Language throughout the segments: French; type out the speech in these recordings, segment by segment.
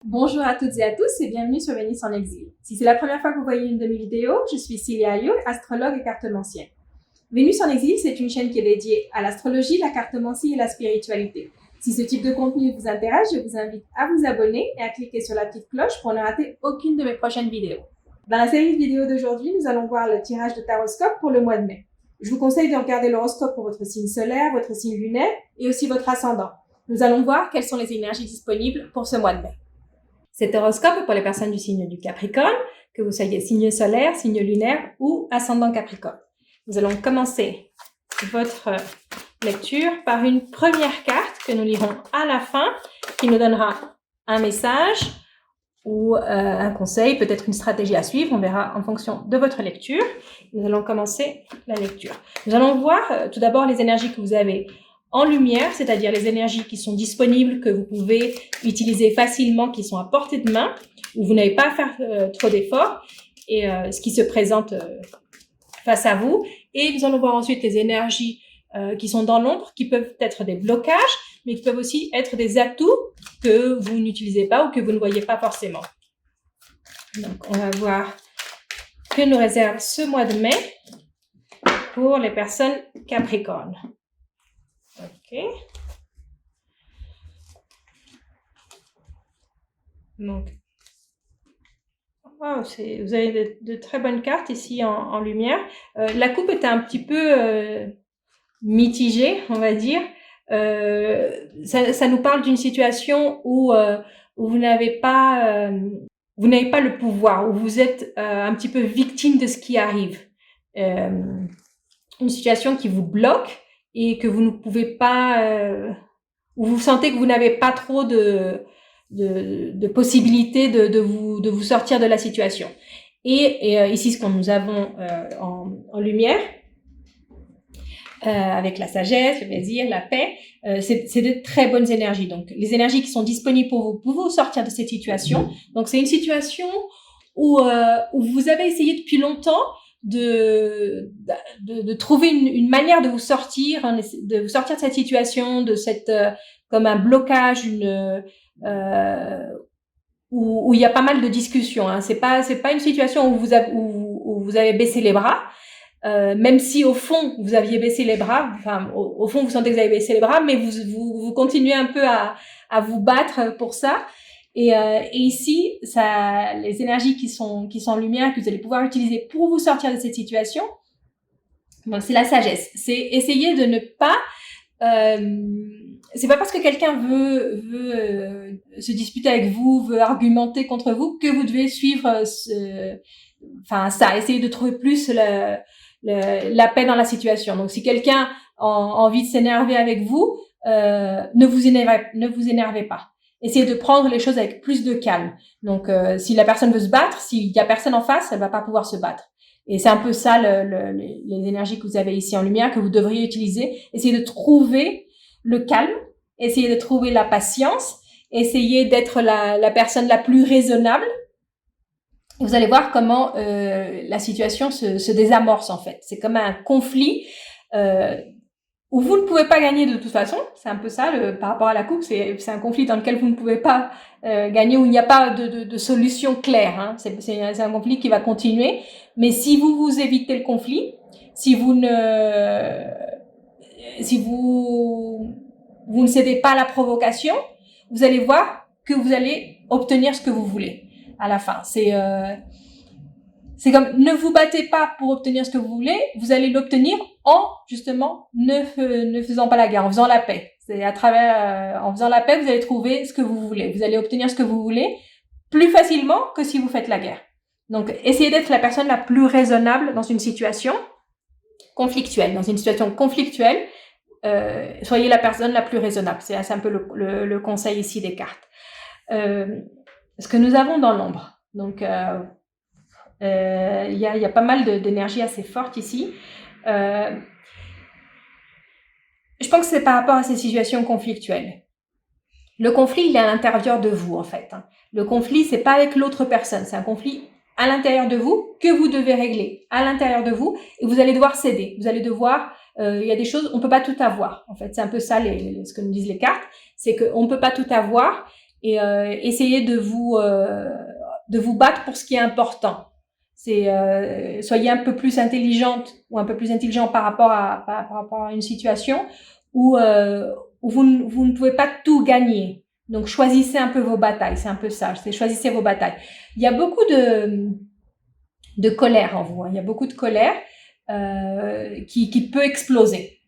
Bonjour à toutes et à tous et bienvenue sur Vénus en exil. Si c'est la première fois que vous voyez une de mes vidéos, je suis Cilia Ayur, astrologue et cartomancienne. Vénus en exil, c'est une chaîne qui est dédiée à l'astrologie, la cartomancie et la spiritualité. Si ce type de contenu vous intéresse, je vous invite à vous abonner et à cliquer sur la petite cloche pour ne rater aucune de mes prochaines vidéos. Dans la série de vidéos d'aujourd'hui, nous allons voir le tirage de taroscope pour le mois de mai. Je vous conseille de regarder l'horoscope pour votre signe solaire, votre signe lunaire et aussi votre ascendant. Nous allons voir quelles sont les énergies disponibles pour ce mois de mai. Cet horoscope est pour les personnes du signe du Capricorne, que vous soyez signe solaire, signe lunaire ou ascendant Capricorne. Nous allons commencer votre lecture par une première carte que nous lirons à la fin, qui nous donnera un message ou un conseil, peut-être une stratégie à suivre. On verra en fonction de votre lecture. Nous allons commencer la lecture. Nous allons voir tout d'abord les énergies que vous avez en lumière, c'est-à-dire les énergies qui sont disponibles, que vous pouvez utiliser facilement, qui sont à portée de main, où vous n'avez pas à faire trop d'efforts, et ce qui se présente face à vous. Et nous allons voir ensuite les énergies qui sont dans l'ombre, qui peuvent être des blocages, mais qui peuvent aussi être des atouts que vous n'utilisez pas ou que vous ne voyez pas forcément. Donc, on va voir que nous réserve ce mois de mai pour les personnes Capricorne. Ok. Donc, wow, vous avez de très bonnes cartes ici en lumière. La coupe est un petit peu mitigée, on va dire. Ça nous parle d'une situation où vous n'avez pas le pouvoir, où vous êtes un petit peu victime de ce qui arrive. Une situation qui vous bloque et que vous ne pouvez pas, où vous sentez que vous n'avez pas trop de possibilités de vous sortir de la situation. Et ici, ce que nous avons en lumière, avec la sagesse, le plaisir, la paix, c'est de très bonnes énergies. Donc, les énergies qui sont disponibles pour vous sortir de cette situation. Donc, c'est une situation où vous avez essayé depuis longtemps de trouver une manière de vous sortir de cette situation, de cette comme un blocage, où il y a pas mal de discussions. Hein. C'est pas une situation où vous avez baissé les bras. Même si au fond vous aviez baissé les bras, enfin au fond vous sentez que vous avez baissé les bras, mais vous continuez un peu à vous battre pour ça. Et ici, les énergies qui sont en lumière, que vous allez pouvoir utiliser pour vous sortir de cette situation, donc c'est la sagesse. C'est essayer de ne pas, c'est pas parce que quelqu'un veut se disputer avec vous, veut argumenter contre vous, que vous devez suivre essayer de trouver plus la paix dans la situation. Donc, si quelqu'un a envie de s'énerver avec vous, ne vous énervez pas. Essayez de prendre les choses avec plus de calme. Donc, si la personne veut se battre, s'il y a personne en face, elle va pas pouvoir se battre. Et c'est un peu ça les énergies que vous avez ici en lumière, que vous devriez utiliser. Essayez de trouver le calme, essayez de trouver la patience, essayez d'être la personne la plus raisonnable. Vous allez voir comment la situation se désamorce en fait. C'est comme un conflit où vous ne pouvez pas gagner de toute façon. C'est un peu ça par rapport à la coupe. C'est un conflit dans lequel vous ne pouvez pas gagner, où il n'y a pas de solution claire. Hein. C'est un conflit qui va continuer. Mais si vous évitez le conflit, si vous ne cédez pas à la provocation, vous allez voir que vous allez obtenir ce que vous voulez à la fin. C'est comme, ne vous battez pas pour obtenir ce que vous voulez, vous allez l'obtenir en, justement, ne faisant pas la guerre, en faisant la paix. C'est en faisant la paix, vous allez trouver ce que vous voulez. Vous allez obtenir ce que vous voulez plus facilement que si vous faites la guerre. Donc, essayez d'être la personne la plus raisonnable dans une situation conflictuelle. Dans une situation conflictuelle, soyez la personne la plus raisonnable. C'est un peu le conseil ici des cartes. Ce que nous avons dans l'ombre. Donc, y a pas mal d'énergie assez forte ici. Je pense que c'est par rapport à ces situations conflictuelles. Le conflit, il est à l'intérieur de vous, en fait. Le conflit, c'est pas avec l'autre personne. C'est un conflit à l'intérieur de vous que vous devez régler à l'intérieur de vous, et vous allez devoir céder. Vous allez devoir, il y a des choses, on peut pas tout avoir. En fait, c'est un peu ça ce que nous disent les cartes, c'est qu'on peut pas tout avoir. et essayez de vous battre pour ce qui est important. Soyez un peu plus intelligente ou un peu plus intelligent par rapport à une situation où vous ne pouvez pas tout gagner. Donc choisissez un peu vos batailles, c'est un peu ça, choisissez vos batailles. Il y a beaucoup de colère en vous, hein. Il y a beaucoup de colère qui peut exploser.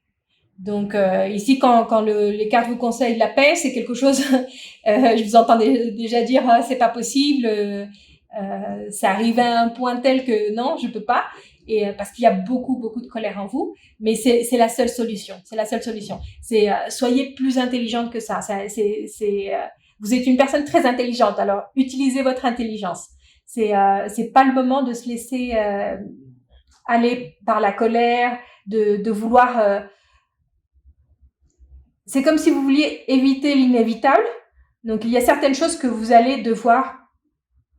Donc ici, quand les cartes vous conseillent la paix, c'est quelque chose. Je vous entendais déjà dire c'est pas possible. Ça arrive à un point tel que non, je peux pas. Et parce qu'il y a beaucoup de colère en vous, mais c'est la seule solution. C'est la seule solution. Soyez plus intelligente que ça. Vous êtes une personne très intelligente. Alors utilisez votre intelligence. C'est pas le moment de se laisser aller par la colère, de vouloir. C'est comme si vous vouliez éviter l'inévitable. Donc, il y a certaines choses que vous allez devoir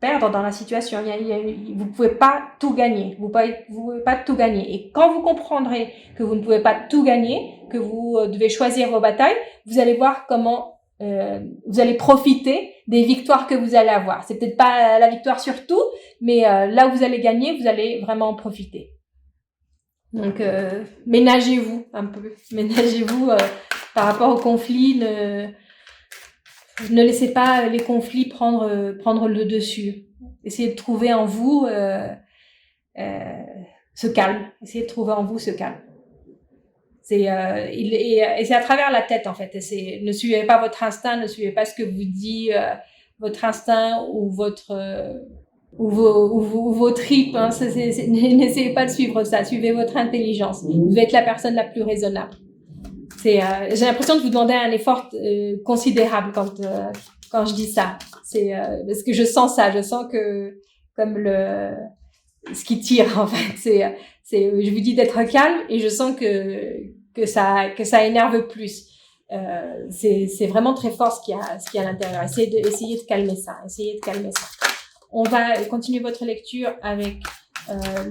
perdre dans la situation. Vous ne pouvez pas tout gagner. Vous pouvez pas tout gagner. Et quand vous comprendrez que vous ne pouvez pas tout gagner, que vous devez choisir vos batailles, vous allez voir comment vous allez profiter des victoires que vous allez avoir. C'est peut-être pas la victoire sur tout, mais là où vous allez gagner, vous allez vraiment en profiter. Donc, ménagez-vous un peu. Ménagez-vous par rapport aux conflits. Ne laissez pas les conflits prendre le dessus. Essayez de trouver en vous ce calme. Essayez de trouver en vous ce calme. Et c'est à travers la tête, en fait. Ne suivez pas votre instinct, ne suivez pas ce que vous dit votre instinct ou vos tripes, hein. N'essayez pas de suivre ça. Suivez votre intelligence. Vous devez être la personne la plus raisonnable. J'ai l'impression de vous demander un effort considérable quand je dis ça. Parce que je sens ça. Je sens que comme ce qui tire, en fait. Je vous dis d'être calme et je sens que ça énerve plus. C'est vraiment très fort ce qu'il y a à l'intérieur. Essayez de calmer ça. Essayez de calmer ça. On va continuer votre lecture avec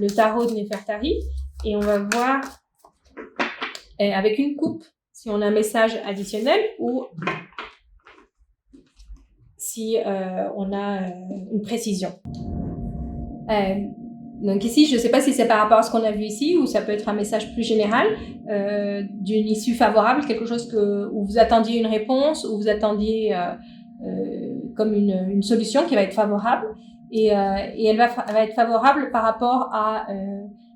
le tarot de Nefertari et on va voir avec une coupe si on a un message additionnel ou si on a une précision. Donc ici, je ne sais pas si c'est par rapport à ce qu'on a vu ici ou ça peut être un message plus général d'une issue favorable, quelque chose où vous attendiez une réponse, où vous attendiez comme une solution qui va être favorable et elle va être favorable par rapport à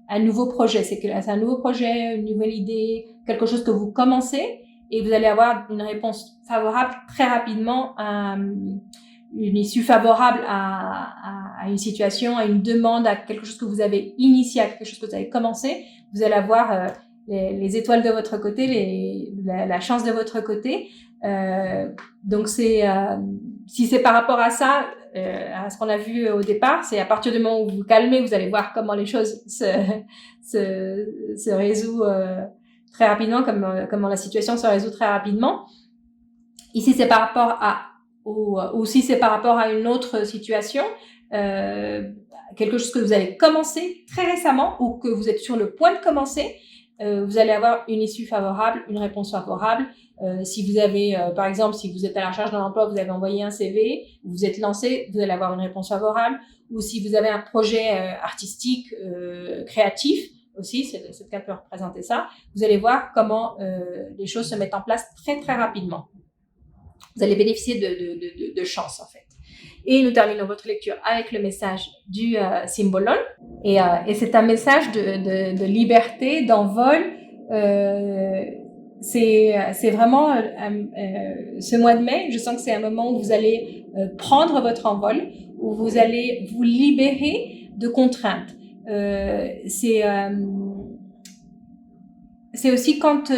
un nouveau projet. C'est un nouveau projet, une nouvelle idée, quelque chose que vous commencez et vous allez avoir une réponse favorable très rapidement, une issue favorable à une situation, à une demande, à quelque chose que vous avez initié, à quelque chose que vous avez commencé. Vous allez avoir les étoiles de votre côté, la chance de votre côté. Donc si c'est par rapport à ça, à ce qu'on a vu au départ, c'est à partir du moment où vous vous calmez, vous allez voir comment les choses se résout très rapidement, comment la situation se résout très rapidement. Ici, c'est par rapport ou si c'est par rapport à une autre situation, quelque chose que vous avez commencé très récemment ou que vous êtes sur le point de commencer, vous allez avoir une issue favorable, une réponse favorable. Si vous avez, par exemple, si vous êtes à la recherche d'un emploi, vous avez envoyé un CV, vous vous êtes lancé, vous allez avoir une réponse favorable. Ou si vous avez un projet artistique, créatif, aussi, cette carte peut représenter ça, vous allez voir comment les choses se mettent en place très, très rapidement. Vous allez bénéficier de chance, en fait. Et nous terminons votre lecture avec le message du Symbolon. Et c'est un message de liberté, d'envol. C'est vraiment ce mois de mai, je sens que c'est un moment où vous allez prendre votre envol, où vous allez vous libérer de contraintes. C'est aussi quand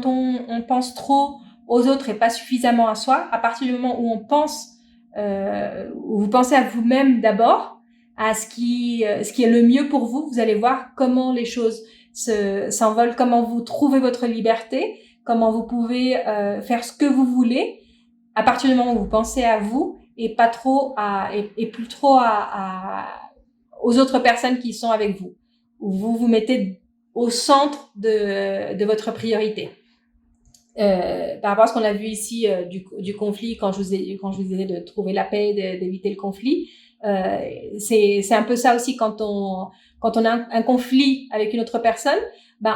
on pense trop aux autres et pas suffisamment à soi, à partir du moment où où vous pensez à vous-même d'abord, à ce qui est le mieux pour vous, vous allez voir comment les choses s'envolent, comment vous trouvez votre liberté, comment vous pouvez faire ce que vous voulez à partir du moment où vous pensez à vous et pas trop et plus trop aux autres personnes qui sont avec vous, où vous vous mettez au centre de votre priorité. par rapport à ce qu'on a vu ici du conflit, quand je vous disais de trouver la paix, d'éviter le conflit, c'est un peu ça aussi quand on a un conflit avec une autre personne,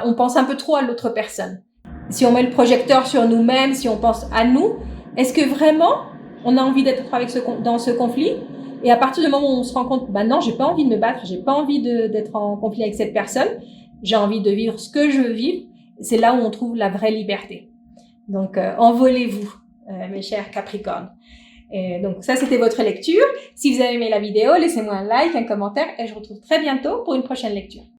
on pense un peu trop à l'autre personne. Si on met le projecteur sur nous-mêmes, si on pense à nous, est-ce que vraiment on a envie d'être dans ce conflit? Et à partir du moment où on se rend compte, non, j'ai pas envie de me battre, j'ai pas envie d'être en conflit avec cette personne, j'ai envie de vivre ce que je veux vivre, c'est là où on trouve la vraie liberté. Donc, envolez-vous, mes chers Capricornes. Et donc, ça, c'était votre lecture. Si vous avez aimé la vidéo, laissez-moi un like, un commentaire, et je vous retrouve très bientôt pour une prochaine lecture.